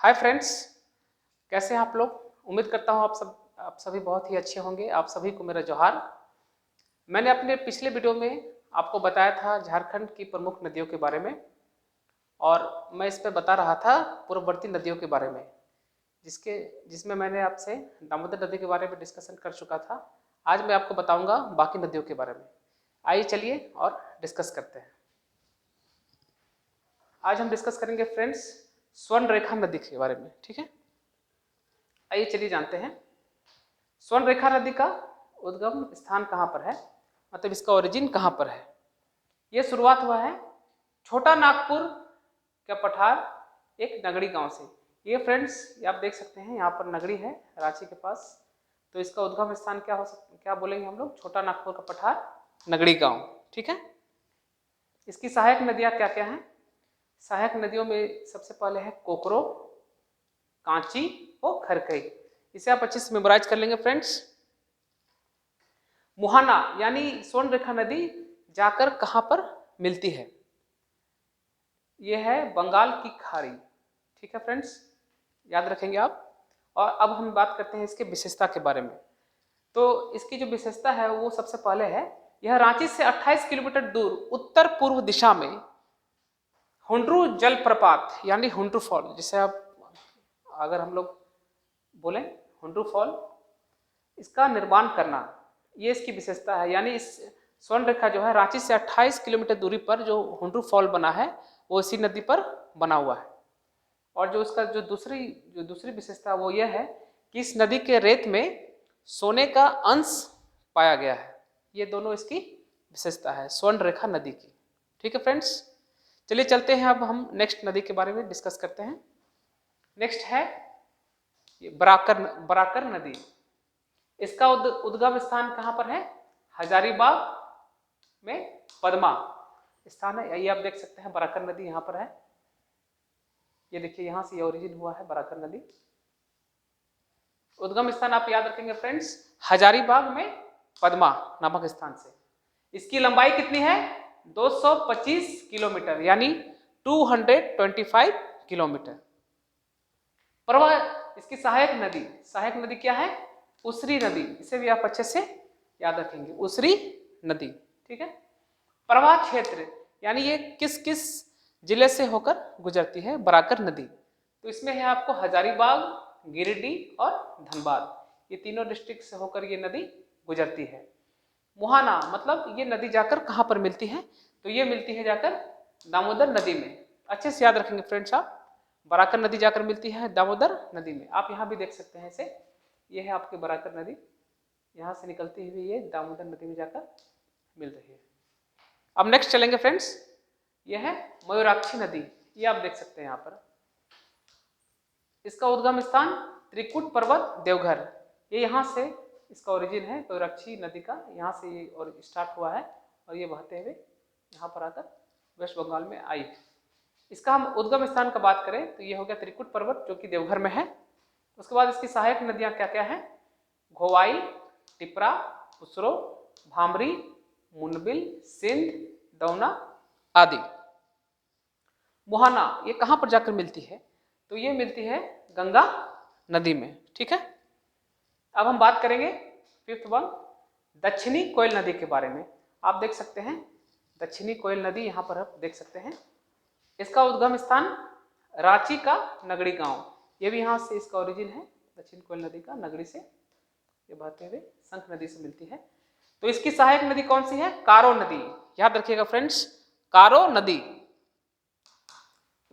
Hi friends, कैसे हैं आप लोग। उम्मीद करता हूँ आप सभी बहुत ही अच्छे होंगे। आप सभी को मेरा जोहार। मैंने अपने पिछले वीडियो में आपको बताया था झारखंड की प्रमुख नदियों के बारे में, और मैं इस पर बता रहा था पूर्ववर्ती नदियों के बारे में, जिसमें मैंने आपसे दामोदर नदी के बारे में डिस्कशन कर चुका था। आज मैं आपको बताऊंगा बाकी नदियों के बारे में। आइए चलिए और डिस्कस करते हैं। आज हम डिस्कस करेंगे फ्रेंड्स स्वर्ण रेखा नदी के बारे में, ठीक है। आइए चलिए जानते हैं स्वर्ण रेखा नदी का उद्गम स्थान कहाँ पर है, मतलब इसका ओरिजिन कहाँ पर है। ये शुरुआत हुआ है छोटा नागपुर का पठार एक नगड़ी गांव से। ये फ्रेंड्स ये आप देख सकते हैं, यहाँ पर नगड़ी है रांची के पास। तो इसका उद्गम स्थान क्या बोलेंगे हम लोग, छोटा नागपुर का पठार नगड़ी गांव, ठीक है। इसकी सहायक नदियाँ क्या क्या हैं। सहायक नदियों में सबसे पहले है कोकरो, कांची और खरकई। इसे आप अच्छे से मेमोराइज कर लेंगे फ्रेंड्स। मुहाना यानी स्वर्ण रेखा नदी जाकर कहां पर मिलती है, यह है बंगाल की खाड़ी, ठीक है फ्रेंड्स, याद रखेंगे आप। और अब हम बात करते हैं इसके विशेषता के बारे में। तो इसकी जो विशेषता है वो सबसे पहले है, यह रांची से 28 किलोमीटर दूर उत्तर पूर्व दिशा में हुंड्रू जलप्रपात यानी हुंड्रू फॉल, जिसे आप अगर हम लोग बोलें हुंड्रू फॉल, इसका निर्माण करना, ये इसकी विशेषता है। यानी इस स्वर्ण रेखा जो है रांची से 28 किलोमीटर दूरी पर जो हुंड्रू फॉल बना है वो इसी नदी पर बना हुआ है। और जो उसका जो दूसरी विशेषता है वो यह है कि इस नदी के रेत में सोने का अंश पाया गया है। ये दोनों इसकी विशेषता है स्वर्ण रेखा नदी की, ठीक है फ्रेंड्स। चलिए चलते हैं, अब हम नेक्स्ट नदी के बारे में डिस्कस करते हैं। नेक्स्ट है बराकर नदी। इसका उद्गम स्थान कहां पर है, हजारीबाग में पद्मा स्थान है। ये आप देख सकते हैं बराकर नदी यहाँ पर है। ये देखिए यहाँ से ओरिजिन हुआ है बराकर नदी। उद्गम स्थान आप याद रखेंगे फ्रेंड्स, हजारीबाग में पद्मा नामक स्थान से। इसकी लंबाई कितनी है, 225 किलोमीटर यानी 225 किलोमीटर। प्रवाह इसकी सहायक नदी क्या है, उसरी नदी। इसे भी आप अच्छे से याद रखेंगे, उसरी नदी, ठीक है। प्रवाह क्षेत्र यानी ये किस किस जिले से होकर गुजरती है, बराकर नदी। तो इसमें है आपको हजारीबाग, गिरिडीह और धनबाद, ये तीनों डिस्ट्रिक्ट से होकर ये नदी गुजरती है। मुहाना मतलब ये नदी जाकर कहाँ पर मिलती है, तो ये मिलती है जाकर दामोदर नदी में। अच्छे से याद रखेंगे फ्रेंड्स आप, बराकर नदी जाकर मिलती है दामोदर नदी में। आप यहाँ भी देख सकते हैं इसे, ये है आपकी बराकर नदी, यहाँ से निकलती हुई ये दामोदर नदी में जाकर मिल रही है। अब नेक्स्ट चलेंगे फ्रेंड्स, ये है मयूराक्षी नदी। ये आप देख सकते हैं यहाँ पर, इसका उद्गम स्थान त्रिकुट पर्वत देवघर। ये यहाँ से इसका ओरिजिन है मयूराक्षी नदी का, यहाँ से ये और स्टार्ट हुआ है और ये बहते हुए यहाँ पर आकर वेस्ट बंगाल में आई। इसका हम उद्गम स्थान का बात करें तो ये हो गया त्रिकुट पर्वत जो कि देवघर में है। उसके बाद इसकी सहायक नदियाँ क्या क्या हैं, घोवाई, टिपरा, उसरो, भामरी, मुनबिल, सिंध, दौना आदि। मुहाना ये कहाँ पर जाकर मिलती है, तो ये मिलती है गंगा नदी में, ठीक है। अब हम बात करेंगे फिफ्थ वन, दक्षिणी कोयल नदी के बारे में। आप देख सकते हैं दक्षिणी कोयल नदी यहाँ पर आप देख सकते हैं। इसका उद्गम स्थान रांची का नगड़ी गांव, ये भी यहाँ से इसका ओरिजिन है, दक्षिण कोयल नदी का नगड़ी से ये बहते हुए शंख नदी से मिलती है। तो इसकी सहायक नदी कौन सी है, कारो नदी। याद रखिएगा फ्रेंड्स, कारो नदी।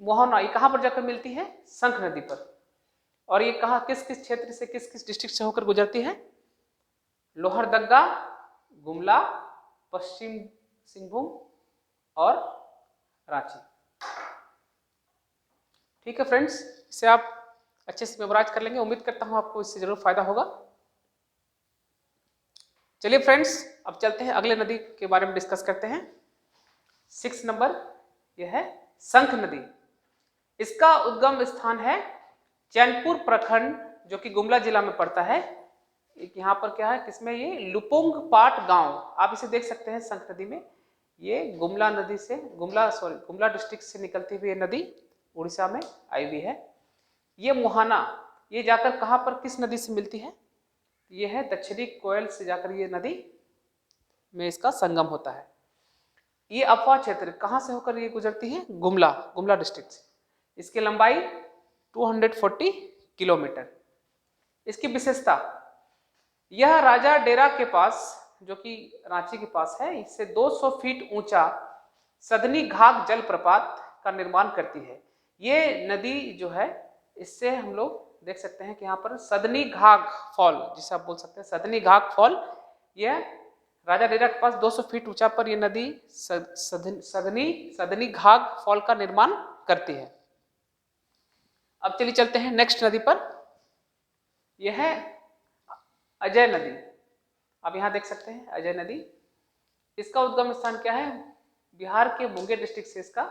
मोहना ये कहाँ पर जाकर मिलती है, शंख नदी पर। और ये कहाँ किस किस क्षेत्र से किस किस डिस्ट्रिक्ट से होकर गुजरती है, लोहरदग्गा, गुमला, पश्चिम सिंहभूम और रांची, ठीक है फ्रेंड्स। इसे आप अच्छे से मेमोराइज कर लेंगे। उम्मीद करता हूं आपको इससे जरूर फायदा होगा। चलिए फ्रेंड्स अब चलते हैं अगले नदी के बारे में डिस्कस करते हैं। 6 नंबर यह है शंख नदी। इसका उद्गम स्थान है चैनपुर प्रखंड जो कि गुमला जिला में पड़ता है। यहाँ पर क्या है, किसमें, ये लुपुंग पाट गांव, आप इसे देख सकते हैं शंख नदी में। ये गुमला डिस्ट्रिक्ट से निकलती हुई नदी उड़ीसा में आई हुई है। ये मुहाना ये जाकर कहाँ पर किस नदी से मिलती है? ये है दक्षिणी कोयल से जाकर ये नदी में इसका संगम होता है। ये अफवाह क्षेत्र कहाँ से होकर ये गुजरती है? गुमला डिस्ट्रिक्ट से। इसकी लंबाई 240 किलोमीटर। इसकी विशेषता, यह राजा डेरा के पास जो कि रांची के पास है, इससे 200 फीट ऊंचा सदनी घाघ जलप्रपात का निर्माण करती है। ये नदी जो है, इससे हम लोग देख सकते हैं कि यहाँ पर सदनी घाघ फॉल, जिसे आप बोल सकते हैं सदनी घाघ फॉल, यह राजा डेरा के पास 200 फीट ऊंचा पर यह नदी सदनी घाघ फॉल का निर्माण करती है। अब चलिए चलते हैं नेक्स्ट नदी पर। यह है अजय नदी। आप यहाँ देख सकते हैं अजय नदी। इसका उद्गम स्थान क्या है? बिहार के मुंगेर डिस्ट्रिक्ट से इसका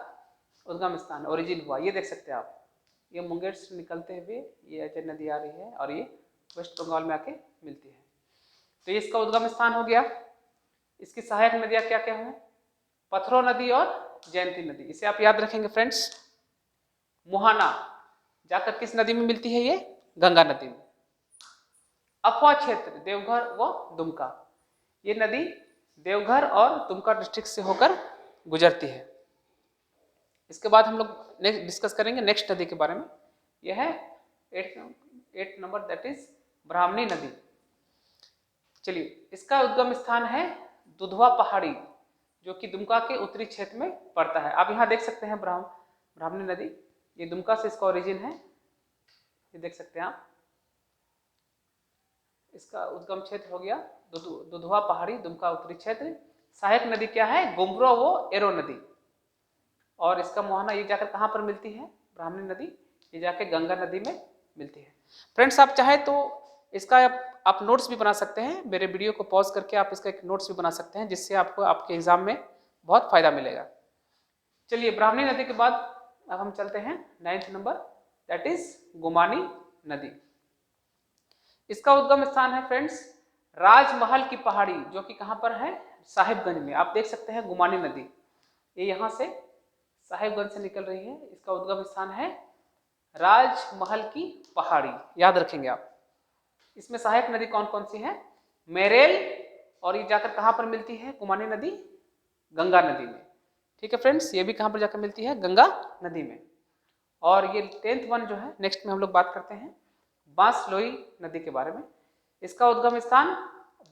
उद्गम स्थान ओरिजिन हुआ। ये देख सकते हैं आप, ये मुंगेर से निकलते हुए ये अजय नदी आ रही है और ये वेस्ट बंगाल में आके मिलती है। तो ये इसका उद्गम स्थान हो गया। इसकी सहायक नदियाँ क्या क्या हैं? पथरो नदी और जयंती नदी। इसे आप याद रखेंगे फ्रेंड्स। मुहाना जाकर किस नदी में मिलती है? ये गंगा नदी में। अफवाह क्षेत्र देवघर व दुमका, ये नदी देवघर और दुमका डिस्ट्रिक्ट से होकर गुजरती है। इसके बाद हम लोग नेक्स्ट डिस्कस करेंगे नेक्स्ट नदी के बारे में। यह है 8 नंबर, दैट इज ब्राह्मणी नदी। चलिए, इसका उद्गम स्थान है दुधवा पहाड़ी, जो कि दुमका के उत्तरी क्षेत्र में पड़ता है। आप यहाँ देख सकते हैं ब्राह्मणी नदी, ये दुमका से इसका ओरिजिन है। ये देख सकते हैं आप, इसका उद्गम क्षेत्र हो गया दुधवा पहाड़ी, दुमका उत्तरी क्षेत्र। सहायक नदी क्या है? गुमरो वो एरो नदी। और इसका मुहाना ये जाकर कहाँ पर मिलती है? ब्राह्मणी नदी, ये जाकर गंगा नदी में मिलती है। फ्रेंड्स, आप चाहे तो इसका आप नोट्स भी बना सकते हैं। मेरे वीडियो को पॉज करके आप इसका एक नोट्स भी बना सकते हैं, जिससे आपको आपके एग्जाम में बहुत फायदा मिलेगा। चलिए, ब्राह्मणी नदी के बाद अब हम चलते हैं 9th नंबर, दैट इज गुमानी नदी। इसका उद्गम स्थान है फ्रेंड्स राजमहल की पहाड़ी, जो कि कहाँ पर है? साहिबगंज में। आप देख सकते हैं गुमानी नदी, ये यहाँ से साहिबगंज से निकल रही है। इसका उद्गम स्थान है राजमहल की पहाड़ी, याद रखेंगे आप। इसमें सहायक नदी कौन कौन सी है? मेरेल, और ये जाकर कहाँ पर मिलती है? गुमानी नदी गंगा नदी में। ठीक है फ्रेंड्स, ये भी कहाँ पर जाकर मिलती है? गंगा नदी में। और ये 10th वन जो है, नेक्स्ट में हम लोग बात करते हैं बांसलोई नदी के बारे में। इसका उद्गम स्थान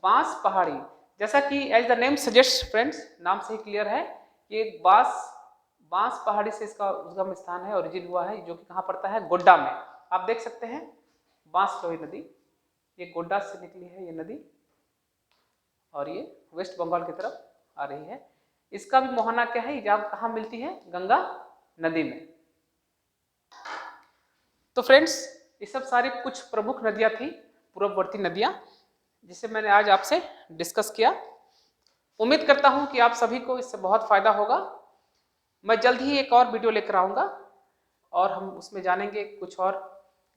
बांस पहाड़ी, जैसा कि as the name suggest friends, नाम से ही क्लियर है, ये बांस पहाड़ी से इसका उद्गम स्थान है, ओरिजिन हुआ है, जो कि कहाँ पड़ता है? गोड्डा में। आप देख सकते हैं बांसलोई नदी, ये गोड्डा से निकली है ये नदी, और ये वेस्ट बंगाल की तरफ आ रही है। इसका भी मुहाना क्या है? ये कहाँ मिलती है? गंगा नदी में। तो फ्रेंड्स, ये सब सारी कुछ प्रमुख नदियाँ थी, पूर्ववर्ती नदियाँ, जिसे मैंने आज आपसे डिस्कस किया। उम्मीद करता हूँ कि आप सभी को इससे बहुत फायदा होगा। मैं जल्द ही एक और वीडियो लेकर आऊँगा और हम उसमें जानेंगे कुछ और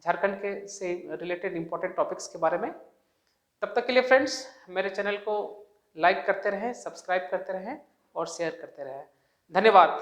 झारखंड के से रिलेटेड इंपॉर्टेंट टॉपिक्स के बारे में। तब तक के लिए फ्रेंड्स, मेरे चैनल को लाइक करते रहें, सब्सक्राइब करते रहें और शेयर करते रहें। धन्यवाद।